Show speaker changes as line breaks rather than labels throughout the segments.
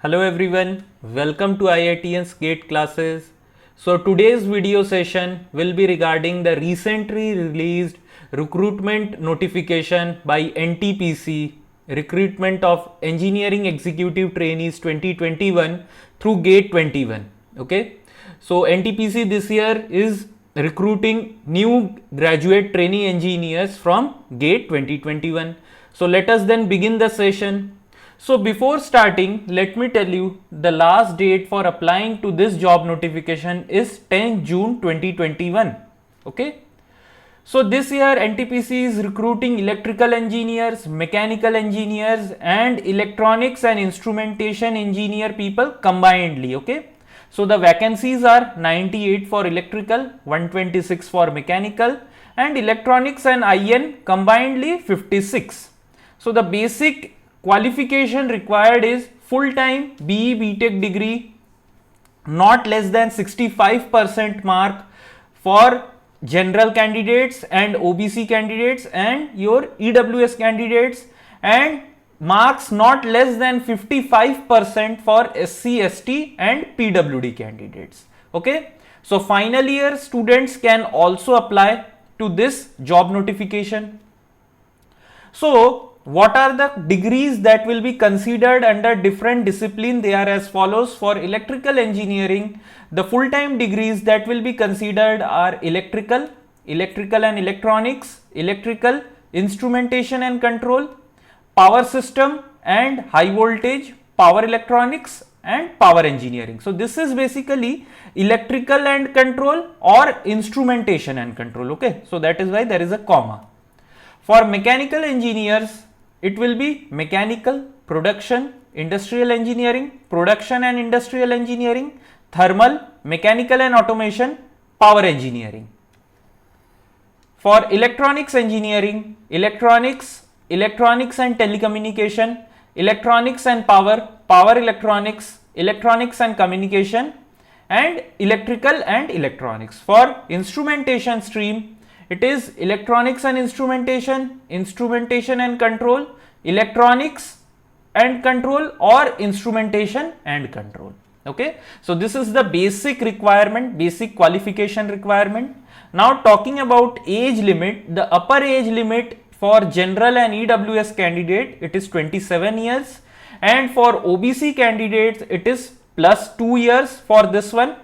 Hello everyone, welcome to IITN's GATE classes. So today's video session will be regarding the recently released recruitment notification by NTPC, recruitment of engineering executive trainees 2021 through GATE 21. Okay, so NTPC this year is recruiting new graduate trainee engineers from GATE 2021. So let us then begin the session. So before starting, let me tell you the last date for applying to this job notification is 10 June 2021. Okay. So this year NTPC is recruiting electrical engineers, mechanical engineers and electronics and instrumentation engineer people combinedly. Okay. So the vacancies are 98 for electrical, 126 for mechanical and electronics and IN combinedly 56. So the basic qualification required is full-time BE BTech degree, not less than 65% mark for general candidates and OBC candidates and your EWS candidates, and marks not less than 55% for SC, ST and PWD candidates. Okay. So final year students can also apply to this job notification. So what are the degrees that will be considered under different discipline? They are as follows. For electrical engineering, the full-time degrees that will be considered are electrical, electrical and electronics, electrical, instrumentation and control, power system and high voltage, power electronics and power engineering. So this is basically electrical and control or instrumentation and control. Okay, so that is why there is a comma. For mechanical engineers, it will be mechanical, production, industrial engineering, production and industrial engineering, thermal, mechanical and automation, power engineering. For electronics engineering, electronics, electronics and telecommunication, electronics and power, power electronics, electronics and communication and electrical and electronics. For instrumentation stream, it is electronics and instrumentation, instrumentation and control, electronics and control or instrumentation and control. Okay. So this is the basic requirement, basic qualification requirement. Now talking about age limit, the upper age limit for general and EWS candidate, it is 27 years, and for OBC candidates it is plus 2 years for this one,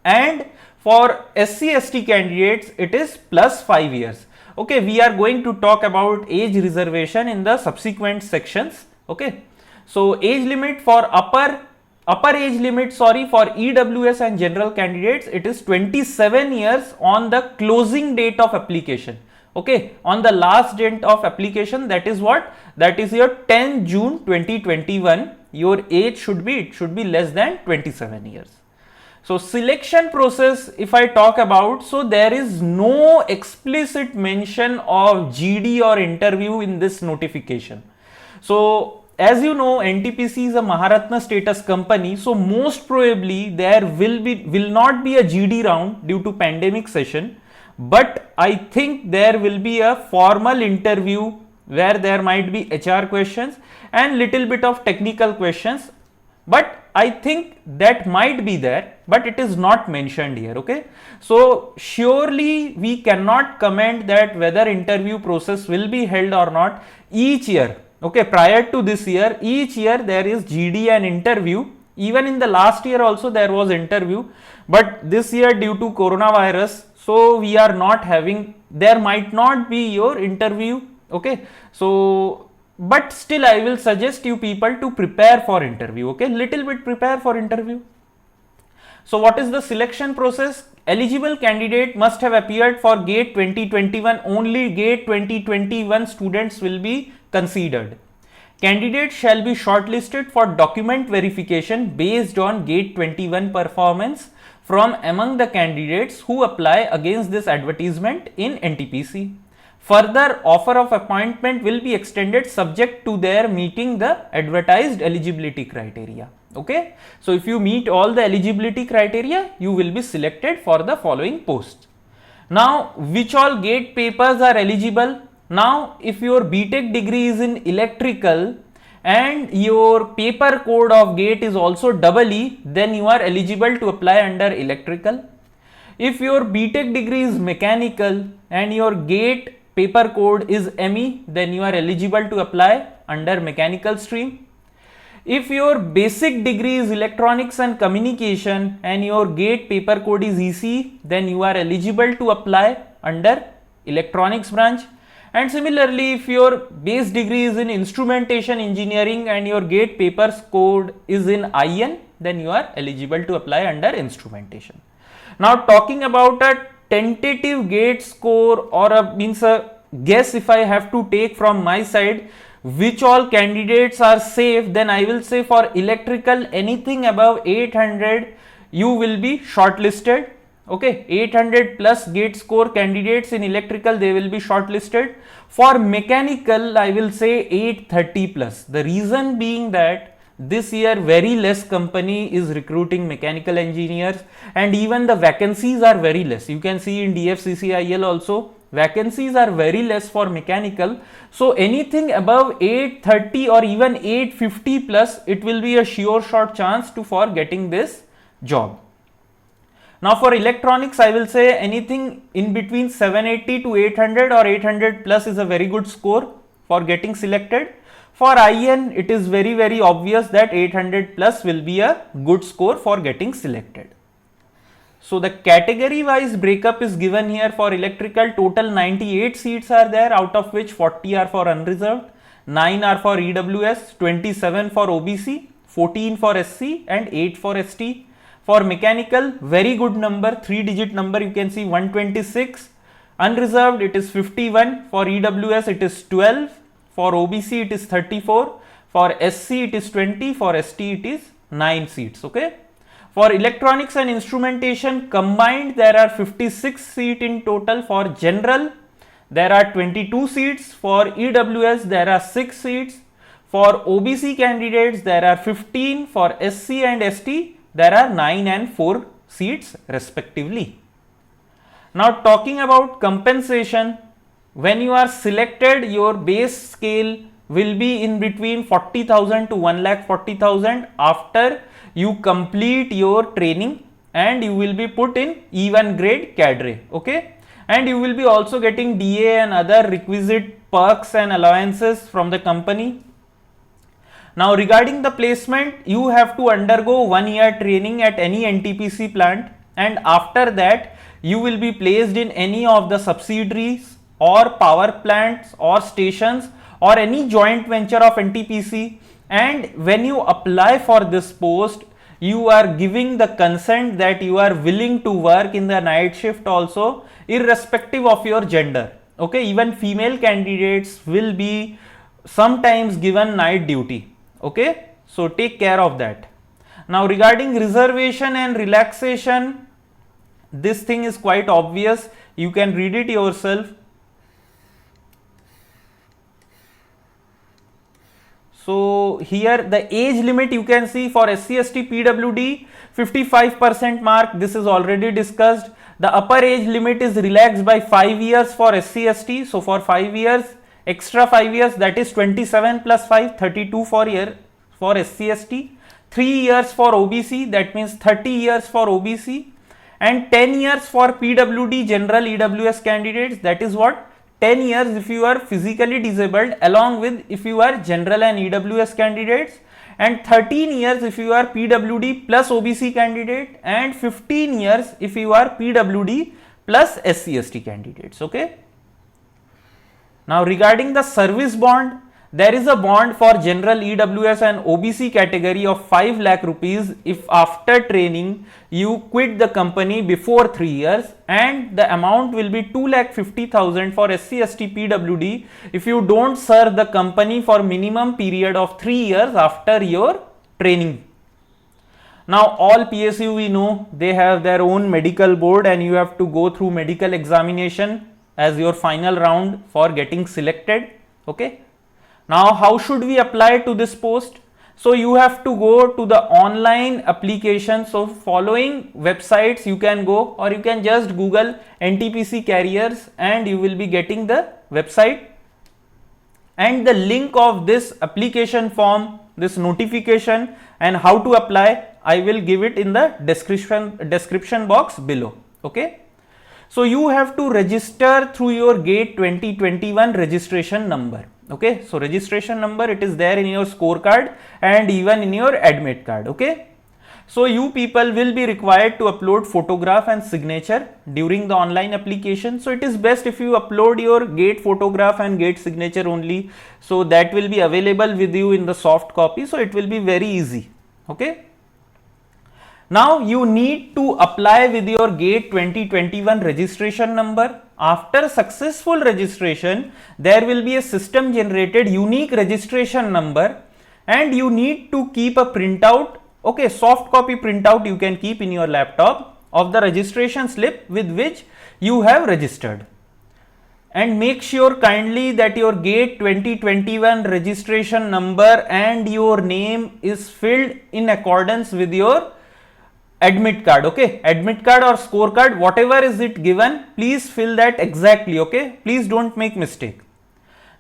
and for SC ST candidates it is plus 5 years. Okay, we are going to talk about age reservation in the subsequent sections. Okay, so age limit for upper age limit for EWS and general candidates, it is 27 years on the closing date of application. Okay, on the last date of application, that is what? That is your 10 June 2021. Your age should be less than 27 years. So selection process, if I talk about, so there is no explicit mention of GD or interview in this notification. So as you know, NTPC is a Maharatna status company, so most probably there will not be a GD round due to pandemic session, but I think there will be a formal interview where there might be HR questions and little bit of technical questions, but I think that might be there, but it is not mentioned here. Okay, so surely we cannot comment that whether interview process will be held or not. Each year, okay, prior to this year, each year there is GD and interview. Even in the last year also there was interview, but this year due to coronavirus, so we are not having, there might not be your interview. Okay, so but still I will suggest you people to prepare for interview. Okay, little bit prepare for interview. So what is the selection process? Eligible candidate must have appeared for GATE 2021. Only GATE 2021 students will be considered. Candidates shall be shortlisted for document verification based on GATE 21 performance from among the candidates who apply against this advertisement in NTPC. Further offer of appointment will be extended subject to their meeting the advertised eligibility criteria. Okay, so if you meet all the eligibility criteria, you will be selected for the following posts. Now, which all GATE papers are eligible? Now, if your BTech degree is in electrical and your paper code of GATE is also EE, then you are eligible to apply under electrical. If your BTech degree is mechanical and your GATE paper code is ME, then you are eligible to apply under mechanical stream. If your basic degree is electronics and communication and your GATE paper code is EC, then you are eligible to apply under electronics branch. And similarly, if your base degree is in instrumentation engineering and your GATE paper code is in IN, then you are eligible to apply under instrumentation. Now talking about a tentative GATE score or a guess, if I have to take from my side which all candidates are safe, then I will say for electrical anything above 800 you will be shortlisted. Okay, 800 plus GATE score candidates in electrical, they will be shortlisted. For mechanical I will say 830 plus. The reason being that this year very less company is recruiting mechanical engineers and even the vacancies are very less. You can see in DFCCIL also vacancies are very less for mechanical. So anything above 830 or even 850 plus, it will be a sure shot chance for getting this job. Now for electronics I will say anything in between 780 to 800 or 800 plus is a very good score for getting selected. For IN it is very obvious that 800 plus will be a good score for getting selected. So the category wise breakup is given here. For electrical total 98 seats are there, out of which 40 are for unreserved, 9 are for EWS, 27 for OBC, 14 for SC and 8 for ST. For mechanical very good number, 3-digit number, you can see 126, unreserved it is 51, for EWS it is 12, for OBC it is 34, for SC it is 20, for ST it is 9 seats. Okay. For electronics and instrumentation combined there are 56 seats in total. For general there are 22 seats, for EWS there are 6 seats, for OBC candidates there are 15, for SC and ST there are 9 and 4 seats respectively. Now talking about compensation, when you are selected your base scale will be in between 40,000 to 1,40,000 after you complete your training, and you will be put in E1 grade cadre. Okay, and you will be also getting DA and other requisite perks and allowances from the company. Now regarding the placement, you have to undergo 1 year training at any NTPC plant, and after that you will be placed in any of the subsidiaries or power plants or stations or any joint venture of NTPC. And when you apply for this post, you are giving the consent that you are willing to work in the night shift also, irrespective of your gender. Okay, even female candidates will be sometimes given night duty. Okay, so take care of that. Now regarding reservation and relaxation, this thing is quite obvious, you can read it yourself. So here the age limit you can see for SC, ST, PWD 55% mark, this is already discussed. The upper age limit is relaxed by 5 years for SC, ST. So for 5 years, extra 5 years, that is 27 plus 5, 32 for SC, ST. 3 years for OBC, that means 30 years for OBC, and 10 years for PWD general EWS candidates, that is what? 10 years if you are physically disabled, along with if you are general and EWS candidates, and 13 years if you are PWD plus OBC candidate, and 15 years if you are PWD plus SC, ST candidates. Okay. Now regarding the service bond, there is a bond for general EWS and OBC category of 5 lakh rupees if after training you quit the company before 3 years, and the amount will be 2,50,000 for SC, ST, PWD if you don't serve the company for minimum period of 3 years after your training. Now all PSU we know they have their own medical board, and you have to go through medical examination as your final round for getting selected. Okay. Now how should we apply to this post? So you have to go to the online application. So following websites you can go, or you can just Google NTPC careers and you will be getting the website. and the link of this application form, this notification, and how to apply, I will give it in the description box below. Okay. So you have to register through your GATE 2021 registration number. Okay. So registration number, it is there in your scorecard and even in your admit card. Okay. So you people will be required to upload photograph and signature during the online application. So it is best if you upload your GATE photograph and GATE signature only. So that will be available with you in the soft copy. So it will be very easy. Okay. Now you need to apply with your GATE 2021 registration number. After successful registration, there will be a system generated unique registration number, and you need to keep a printout. Okay, soft copy printout you can keep in your laptop of the registration slip with which you have registered. And make sure kindly that your GATE 2021 registration number and your name is filled in accordance with your admit card. Okay, admit card or scorecard, whatever is it given, please fill that exactly. Okay, please don't make mistake.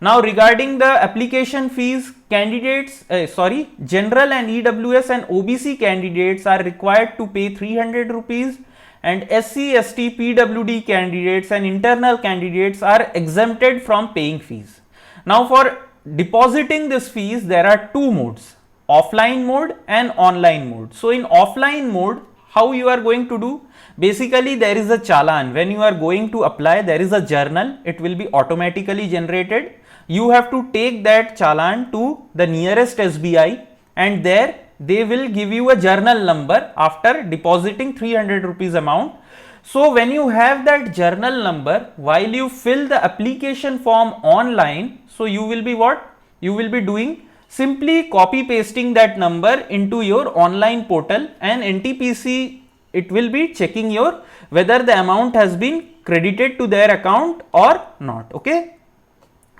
Now regarding the application fees, candidates, general and EWS and OBC candidates are required to pay 300 rupees, and SC, ST, PWD candidates and internal candidates are exempted from paying fees. Now for depositing this fees, there are two modes, offline mode and online mode. So in offline mode, how you are going to do? Basically there is a challan. When you are going to apply, there is a journal, it will be automatically generated. You have to take that challan to the nearest SBI, and there they will give you a journal number after depositing 300 rupees amount. So when you have that journal number, while you fill the application form online, so you will be what? You will be doing simply copy pasting that number into your online portal, and NTPC, it will be checking your whether the amount has been credited to their account or not. Okay.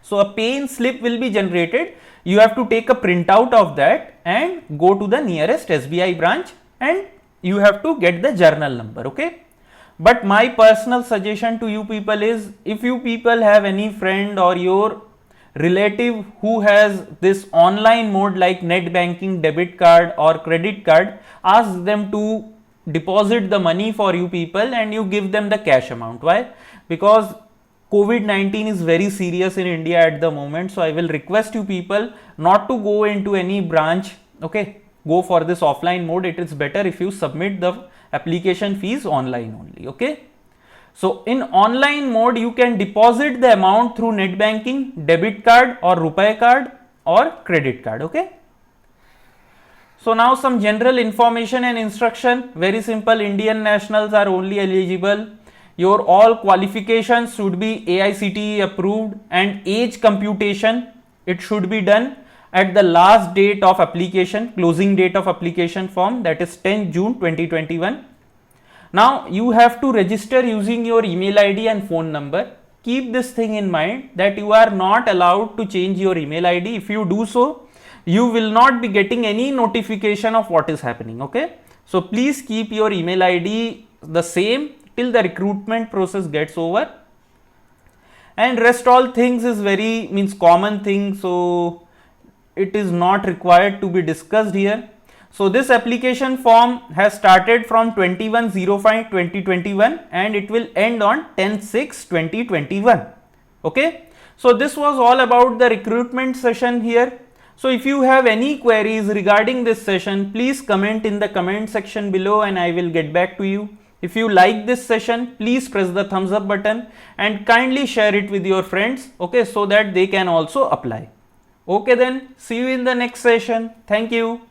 So a pay-in slip will be generated. You have to take a printout of that and go to the nearest SBI branch, and you have to get the journal number. Okay. But my personal suggestion to you people is, if you people have any friend or your relative who has this online mode like net banking, debit card or credit card, ask them to deposit the money for you people and you give them the cash amount. Why? Because COVID-19 is very serious in India at the moment. So I will request you people not to go into any branch. Okay, go for this offline mode. It is better if you submit the application fees online only. Okay. So in online mode, you can deposit the amount through net banking, debit card or RuPay card or credit card. Okay. So now some general information and instruction. Very simple. Indian nationals are only eligible. Your all qualifications should be AICTE approved, and age computation, it should be done at the last date of application, closing date of application form, that is 10 June 2021. Now you have to register using your email ID and phone number. Keep this thing in mind that you are not allowed to change your email ID. If you do so, you will not be getting any notification of what is happening. Okay. So please keep your email ID the same till the recruitment process gets over, and rest all things is very common thing, so it is not required to be discussed here. So this application form has started from 21/05/2021 and it will end on 10/6/2021. Okay. So this was all about the recruitment session here. So if you have any queries regarding this session, please comment in the comment section below and I will get back to you. If you like this session, please press the thumbs up button and kindly share it with your friends, okay, so that they can also apply. Okay then, see you in the next session. Thank you.